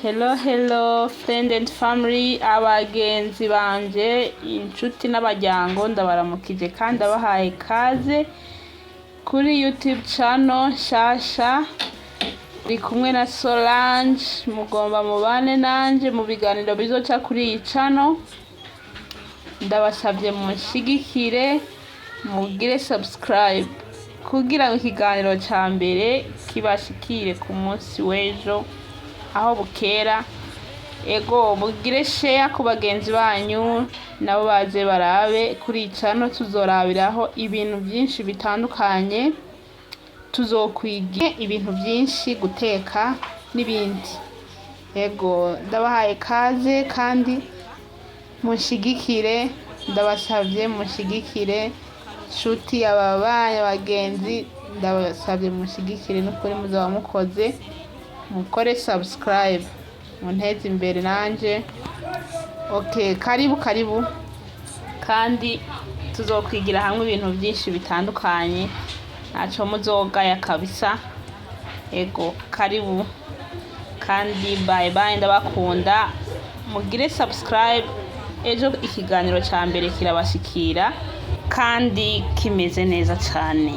Hello friend and family, abagenzi banje, inshuti n'abajyango, ndabaramukije kandi abahaye kaze kuri YouTube channel shasha. Ndi kumwe na Solange, mugomba mubane nanje mu biganiro bizoca kuri iyi channel. Ndabasabye munshigikire, mugire subscribe kugira ngo ikiganiro ca mbere kibashikire ku munsi w'ejo aho bukera. Ego mugire share ku bagenzi banyu nabo baze barabe kuri icano. Tuzorabiraho ibintu byinshi bitandukanye, tuzokwiga ibintu byinshi, guteka n'ibindi. Ego ndabahaye kaze kandi munshigikire, ndabasabye munshigikire. Shuti ababaye abagenzi, ndabasabye munshigikire n'ukuri muzaba mukoze, mukore subscribe, munteze imbere nanje. Okay, karibu kandi tuzokwigira hamwe ibintu byinshi bitandukanye, naco muzogaya kabisa. Ego karibu kandi bye, ndabakunda, mugire subscribe. Ejo ikiganiro ca mbere kirabashikira kandi kimeze neza cyane.